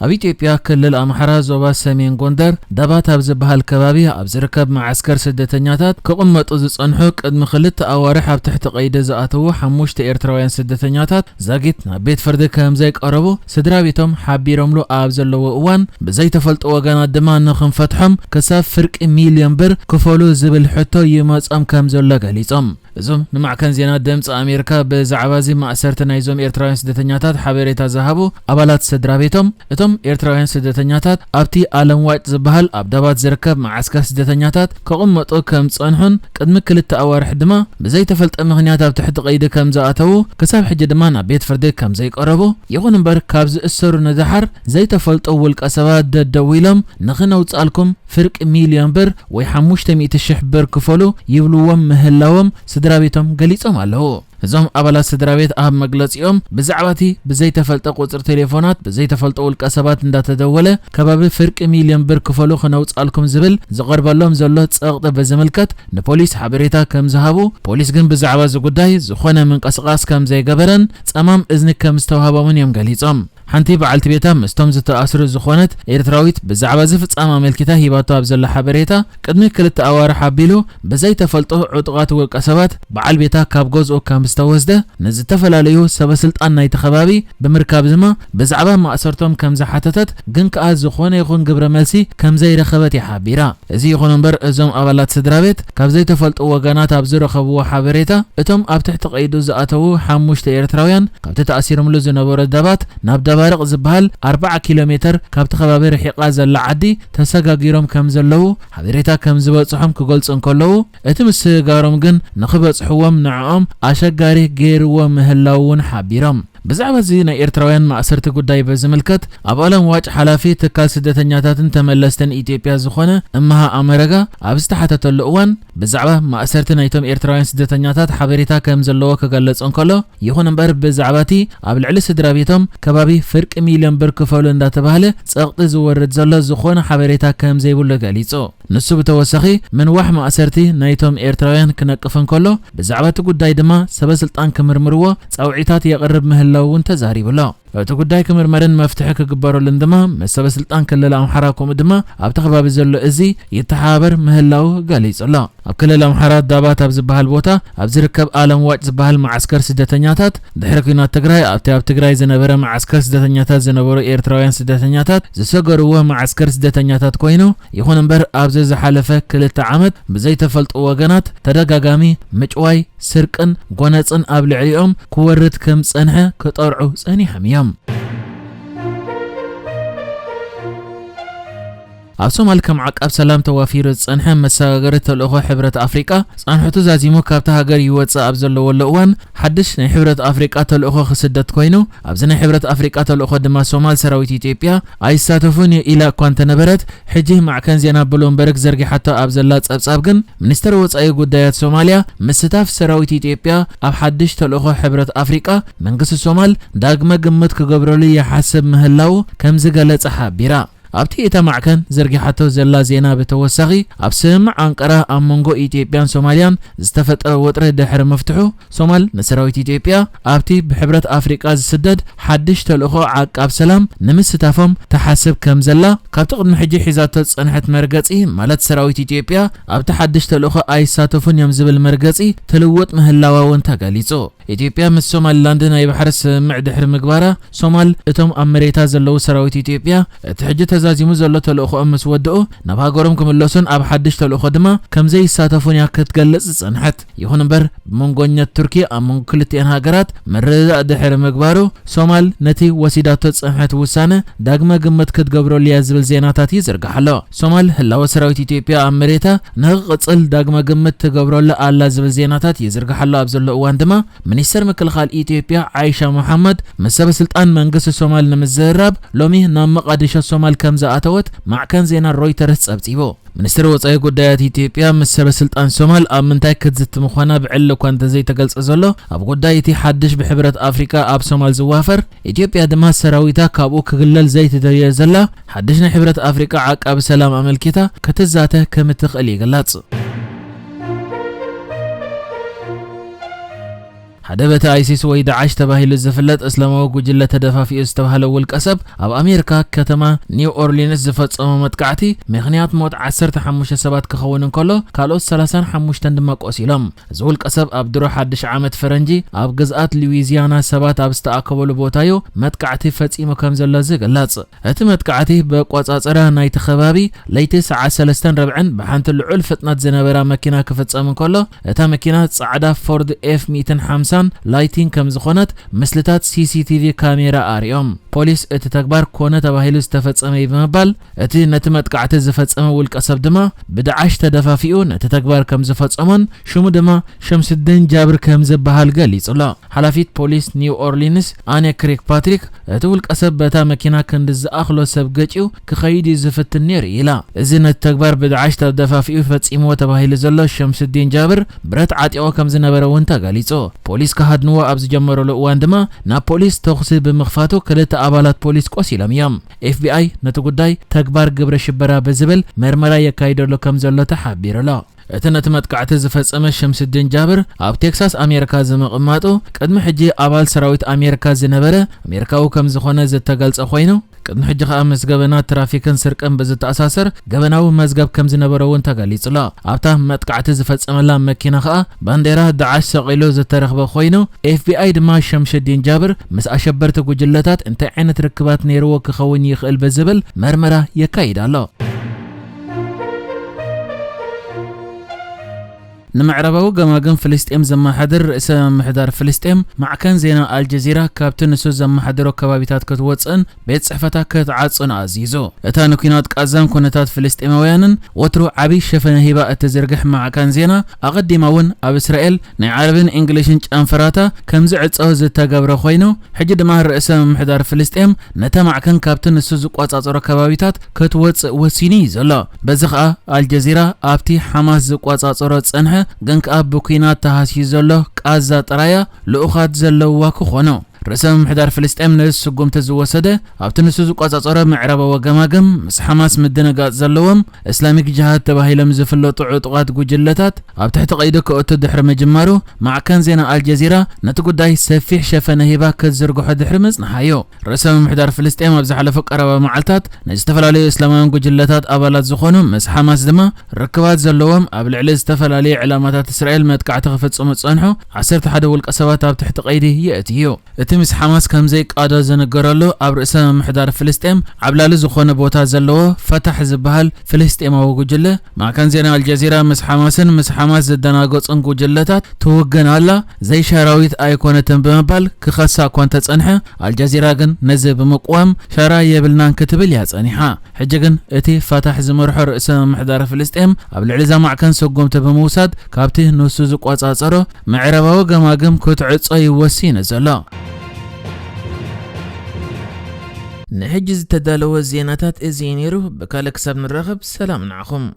ኣብ ኢትዮጵያ ክልል ኣምሓራ ዞባ ሰሜን ጎንደር ዳባት ኣብ ዝበሃል ከባቢ ኣብ ዝርከብ ማዓስከር ስደተኛታት ክቕመጡ ዝጸንሑ ቅድሚ ክልተ ኣዋርሕ ኣብ ትሕቲ ቀይዲ ዝኣተዉ 5 ኤርትራውያን ስደተኛታት ዛጊት ናብ ቤት ፍርዲ ከም ዘይቀረቡ ስድራቤቶም ሓቢሮምሉ ኣብ ዘለዎ እዋን ብዘይተፈልጦ ወገናት ድማ ንኽንፈትሖም ክሳብ ፍርቂ ሚልዮን ብር ክፈሉ ዝብል ሕቶ ይመጾም ከም ዘሎ ገሊጾም እዞም ንማዕከን ዜና ድምፂ ኣሜሪካ ብዛዕባ እዚ ማእሰርቲ ናይዞም ኤርትራውያን ስደተኛታት ሓበሬታ ዝሃቡ ኣባላት ስድራቤቶም እቶም ኤርትራውያን ስደተኛታት ኣብቲ ዓለም ዋጭ ዝበሃል ኣብ ዳባት ዝርከብ ማዓስከር ስደተኛታት ክቕመጡ ከም ጸንሑን ቅድሚ ክልተ ኣዋርሕ ድማ ብዘይተፈልጠ ምኽንያት ኣብ ትሕቲ ቀይዲ ከም ዝኣተዉ ክሳብ ሕጂ ድማ ናብ ቤት ፍርዲ ከም ዘይቀረቡ ይኹን እምበር ካብ ዝእሰሩ ንድሓር ዘይተፈልጦ ውልቀ ሰባት ደደው ኢሎም ንኽነውፃልኩም ፍርቂ ሚልዮን ብር ወይ 500,000 ብር ክፈሉ ይብልዎም ምህላዎም ስድራቤቶም ገሊጾም ኣለዉ እዞም ኣባላት ስድራቤት ኣብ መግለጺኦም ብዛዕባቲ ብዘይተፈልጠ ቁጽሪ ቴሌፎናት ብዘይተፈልጠ ውልቀ ሰባት እንዳተደወለ ከባቢ ፍርቂ ሚልዮን ብር ክፈሉ ክነውፃልኩም ዝብል ዝቐርበሎም ዘሎ ጸቕጢ በዝምልከት ንፖሊስ ሓበሬታ ከም ዝሃቡ ፖሊስ ግን ብዛዕባ እዚ ጉዳይ ዝኾነ ምንቅስቓስ ከም ዘይገበረን ጸማም እዝኒ ከም ዝተዋሃቦምን እዮም ገሊጾም ሓንቲ በዓልቲ ቤታ ምስቶም ዝተኣስሩ ዝኾነት ኤርትራዊት ብዛዕባ ዝፍጻመ መልክታ ሂባቶ ኣብ ዘላ ሓበሬታ ቅድሚ ክልተ ኣዋርሕ ኣቢሉ ብዘይተፈልጦ ዕጡቓት ውልቀ ሰባት በዓል ቤታ ካብ ገዝኡ ከም ዝተወስደ ንዝተፈላለዩ ሰበስልጣን ናይቲ ከባቢ ብምርካብ ድማ ብዛዕባ ማእሰርቶም ከም ዝሓተተት ግን ከኣ ዝኾነ ይኹን ግብረ መልሲ ከም ዘይረኸበት ይሓቢራ እዚ ይኹን እምበር እዞም ኣባላት ስድራቤት ካብ ዘይተፈልጦ ወገናት ኣብ ዝረኸብዎ ሓበሬታ እቶም ኣብ ትሕቲ ቀይዱ ዝኣተዉ 5 ኤርትራውያን ካብቲ ተኣሲሮምሉ ዝነበረ ዳባት ናብ ባርቕ ዝበሃል 40 ኪሎ ሜትር ካብቲ ከባቢ ርሒቓ ዘላ ዓዲ ተሰጋጊሮም ከም ዘለዉ ሓበሬታ ከም ዝበጽሖም ክገልጹ እንከለዉ እቲ ምስጋሮም ግን ንኽበጽሕዎም ንዕኦም ኣሸጋሪ ገይርዎ ምህላውን ሓቢሮም ብዛዕባ እዚ ናይ ኤርትራውያን ማእሰርቲ ጉዳይ በዝምልከት ኣብ ዓለም ዋጭ ሓላፊ ትካል ስደተኛታትን ተመለስትን ኢትዮጵያ ዝኾነ እምሃ ኣመረጋ ኣብ ዝተሓተተሉ እዋን ብዛዕባ ማእሰርቲ ናይቶም ኤርትራውያን ስደተኛታት ሓበሬታ ከም ዘለዎ ክገልጽ እንከሎ ይኹን እምበር ብዛዕባቲ ኣብ ልዕሊ ስድራቤቶም ከባቢ ፍርቂ ሚልዮን ብር ክፈሉ እንዳተባሃለ ጸቕጢ ዝወርድ ዘሎ ዝኾነ ሓበሬታ ከም ዘይብሉ ገሊጹ ንሱ ብተወሳኺ ምንዋሕ ማእሰርቲ ናይቶም ኤርትራውያን ክነቅፍ እንከሎ ብዛዕባ እቲ ጉዳይ ድማ ሰበስልጣን ክምርምርዎ ጻውዒታት የቕርብ ምህላውን ተዛሪቡሎ እቲ ጉዳይ ክምርመርን መፍትሒ ክግበረሉን ድማ መሰበስልጣን ክልል ኣምሓራ ከምኡ ድማ ኣብቲ ከባቢ ዘሎ እዚ ይተሓባበር ምህላው ገሊጹሎ ኣብ ክልል ኣምሓራ ዳባት ኣብ ዝበሃል ቦታ ኣብ ዝርከብ ዓለም ዋጭ ዝበሃል ማዓስከር ስደተኛታት ድሕሪ ኩናት ትግራይ ኣብቲ ኣብ ትግራይ ዝነበረ ማዓስከር ስደተኛታት ዝነበሩ ኤርትራውያን ስደተኛታት ዝሰገርዎ ማዓስከር ስደተኛታት ኮይኑ ይኹን እምበር ኣብዚ ዝሓለፈ 2 ዓመት ብዘይተፈልጡ ወገናት ተደጋጋሚ ምጭዋይ ስርቅን ጎነፅን ኣብ ልዕሊኦም ክወርድ ከም ጸንሐ ክጠርዑ ጸኒሖም እዮም ኣብ ሶማል ከም ዓቃብ ሰላም ተዋፊሩ ጸንሐ መሰጋገሪ ተልእኾ ሕብረት ኣፍሪቃ ጻንሕቱ ዛዚሙ ካብቲ ሃገር ይወፅእ ኣብ ዘለወሉ እዋን ሓድሽ ናይ ሕብረት ኣፍሪቃ ተልእኾ ክስደት ኮይኑ ኣብዚ ናይ ሕብረት ኣፍሪቃ ተልእኾ ድማ ሶማል ሰራዊት ኢትዮጵያ ኣይሳተፉን ኢላ እኳ እንተነበረት ሕጂ ማዕከን ዜና ብሉምበርግ ዘርጊሓቶ ኣብ ዘላ ጸብጻብ ግን ሚኒስተር ወጻኢ ጉዳያት ሶማልያ ምስታፍ ሰራዊት ኢትዮጵያ ኣብ ሓድሽ ተልእኾ ሕብረት ኣፍሪቃ መንግስቲ ሶማል ዳግመ ግምት ክገብረሉ ይሓስብ ምህላው ከም ዝገለጸ ሓቢራ ኣብቲ እታ ማዕከን ዘርጊሓቶ ዘላ ዜና ብተወሳኺ ኣብ ስምዕ አንቀራ ኣብ መንጎ ኢትዮጵያን ሶማልያን ዝተፈጠረ ወጥሪ ድሕሪ መፍትሑ ሶማል ንሰራዊት ኢትዮጵያ ኣብቲ ብሕብረት ኣፍሪቃ ዝስደድ ሓድሽ ተልእኾ ዓቃብ ሰላም ንምስታፎም ተሓስብ ከም ዘላ ካብቲ ቅድሚ ሕጂ ሒዛቶ ጸንሐት መርገጺ ማለት ሰራዊት ኢትዮጵያ ኣብቲ ሓድሽ ተልእኾ ኣይሳተፉን እዮም ዝብል መርገጺ ትልውጥ ምህላውን ተገሊጹ ኢትዮጵያ ምስ ሶማሊላንድ ናይ ባሕሪ ስምዕ ድሕሪ ምግባራ ሶማል እቶም ኣብ መሬታ ዘለዉ ሰራዊት ኢትዮጵያ እቲ ሕጂ ተዛዚሙ ዘሎ ተልእኾኦም ምስ ወድኡ ናብ ሃገሮም ክምለሱን ኣብ ሓድሽ ተልእኾ ድማ ከም ዘይሳተፉን ክትገልጽ ጸንሐት ይኹን እምበር ብመንጎኘት ቱርኪ ኣብ መንጎ ክልቲአን ሃገራት ምርድዳእ ድሕሪ ምግባሩ ሶማል ነቲ ወሲዳቶ ጸንሐት ውሳነ ዳግመ ግምት ክትገብረሉ እያ ዝብል ዜናታት ይዝርጋሓሎ ሶማል ህላወ ሰራዊት ኢትዮጵያ ኣብ መሬታ ንኽቕጽል ዳግመ ግምት ትገብረሉ ኣላ ዝብል ዜናታት ይዝርጋሓሎ ኣብ ዘሎ እዋን ድማ ሚኒስተር ምክልኻል ኢትዮጵያ ዓይሻ መሐመድ መሰበስልጣን መንግስቲ ሶማል ንምዝራብ ሎሚ ናብ መቃዲሾ ሶማል ከም ዝኣተወት ማዕከን ዜና ሮይተርስ ጸብጺቡ ሚኒስተር ወጻኢ ጉዳያት ኢትዮጵያ መሰበስልጣን ሶማል ኣብ ምንታይ ክትዝት ምዃና ብዕሊ እኳ እንተዘይተገልጸ ዘሎ ኣብ ጉዳይ እቲ ሓድሽ ብሕብረት ኣፍሪቃ ኣብ ሶማል ዝዋፈር ኢትዮጵያ ድማ ሰራዊታ ካብኡ ክግለል ዘይትደልዮ ዘላ ሓድሽ ናይ ሕብረት ኣፍሪቃ ዓቃብ ሰላም ኣመልኪታ ክትዛተ ከም እትኽእል ይግለጽ حدبت ايسيس ወይ ዳዓሽ ተባሂሉ ዝፍለጥ እስላማዊ ጉጅለ ተደፋፊኡ ዝተባሃለ ውልቀ ሰብ ኣብ ኣሜሪካ ከተማ ኒው ኦርሊንስ ዝፈጸመ መጥቃዕቲ ምኽንያት ሞት 15 ሰባት ክኸውን እንከሎ ካልኦት 35 ድማ ቆሲሎም እዚ ውልቀ ሰብ ኣብ ድሮ 1 ዓመት ፈረንጂ ኣብ ግዝኣት ሉዊዚያና ሰባት ኣብ ዝተኣከበሉ ቦታዮ መጥቃዕቲ ፈጺሙ ከም ዘሎ ዝገልጽ እቲ መጥቃዕቲ በቆጻጸራ ናይቲ ከባቢ ለይቲ ሰዓት 3:40 ብሓንቲ ልዑል ፍጥነት ዝነበራ መኪና ክፍጸም እንከሎ እታ መኪና ጻዕዳ ፎርድ F150 ላይቲንግ ከም ዝኾነት ምስልታት CCTV ካሜራ ኣርዮም ፖሊስ እቲ ተግባር ኮነ ተባሂሉ ዝተፈጸመ ይበመባል እቲ ነቲ መጥቃዕቲ ዝፈጸመ ውልቀ ሰብ ድማ ብዳዓሽ ተደፋፊኡ ነቲ ተግባር ከም ዝፈጸመን ሽሙ ድማ ሸምስዲን ጃብር ከም ዝበሃል ገሊጹሎ ሓላፊት ፖሊስ ኒው ኦርሊንስ ኣነ ክሪክ ፓትሪክ እቲ ውልቀ ሰብ በታ መኪና ክንዲ ዝኣኽሎ ሰብ ገጪው ክኸይድ ዝፍትን ነይሩ ኢላ እዚ ነቲ ተግባር ብዳዓሽ ተደፋፊኡ ፈጺምዎ ተባሂሉ ዘሎ ሸምስዲን ጃብር ብረት ዓጢቆ ከም ዝነበረ እውን ተገሊጹ ፖሊስ ከሃድንዎ ኣብ ዝጀመረሉ እዋን ድማ ናብ ፖሊስ ተኹሲ ብምኽፋቱ ክልተ አባላት ፖሊስ ቆሲሎም እዮም FBI ነቲ ጉዳይ ተግባር ግብረ ሽበራ በዝብል መርመራ የካይደሎ ከም ዘሎ ተሓቢሩሎ እቲ ነቲ መጥቃዕቲ ዝፈጸመ ሸምስዲን ጃብር ኣብ ቴክሳስ ኣሜሪካ ዝመቕማጡ ቅድሚ ሕጂ ኣባል ሰራዊት ኣሜሪካ ዝነበረ ኣሜሪካዊ ከም ዝኾነ ዝተገልጸ ኮይኑ ቅድሚ ሕጂ ከዓ መዝገበና ትራፊክን ስርቅን ብዝተኣሳሰር ገበናዊ መዝገብ ከም ዝነበረውን ተገሊጹሎ ኣብታ መጥቃዕቲ ዝፈጸመላ መኪና ከዓ ባንዴራ ዳዓሽ ሰቂሉ ዝተረኽበ ኮይኑ FBI ድማ ሸምስዲን ጃብር ምስ ኣሸበርቲ ጉጅለታት እንታይ ዓይነት ርክባት ነይርዎ ክኸውን ይኽእል በዝብል መርመራ የካይዳሎ نمعربو جماعن فلسطين زمحدر رئيس محدار فلسطين مع كان زينا الجزيرة كابتن نسو زمحدرو كبابيتات كتوصن بيت صحفتا كتعصن عزيزو اتا نكينات قازم كونتات فلسطيناويانن وترو عبي شفنه هبا التزرقح مع كان زينا اقدمون اب اسرائيل ناي عربن انجليشن انفراتا كمز عصو زتغبره خوينو حجي دما رئيس محدار فلسطين نتا مع كان كابتن نسو زقواصاصرو كبابيتات كتوص وسيني زلا بزخا الجزيرة ابتي حماس زقواصاصرو صنح ገንክ ኣብ በኩናት ተሃሲ ዘሎ ቃዛ ጥራያ ለኡኻት ዘለውዋ ክኾኑ رئيس محدار فلسطين نس قمت زوسده أبتنس زقاصرة معربة وجماجم مس حماس مدنقات زلوم إسلامي جهات تباهيلم زفلو طعوطات جلتات أبتحت قيدك أتدحر مجمارو مع كان زين الجزيرة نتقول داي سفيح شفنا هبا كزرقو حد حرمز نحيو رئيس محدار فلسطين مبزح على فقرة ومعلتات نستفل عليه إسلامي جلتات أبلات زخونم مس حماس دما ركبات زلوم قبل عليه استفل عليه علامات إسرائيل ما تقعت خفت صمت صنحو عسرت حدا والقسوات أبتحت قيده يأتيو مس حماس كم زي قادا زنقرلو اب رئيس محدار فلسطين عبلال زخونه بوتا زلو فتح زبهال فلسطين وجله مع كان زينا الجزيره مس حماس زدناغصن جلتات توغنالا زي شراويت ايكونتن بمبال كخصا كونت تصنحه الجزيره كن نزب بمقوام شرا يبلنان كتبل يصنيحا حجكن اتي فتح زمرح رئيس محدار فلسطين قبل علزا مع كان سقمت بموساد كابتي نسو زقواصاصرو معرباو جماجم كتعص يوسين زلا نحجز تدالو الزيناتات ازينيرو بكالك سب نرغب سلام نعخم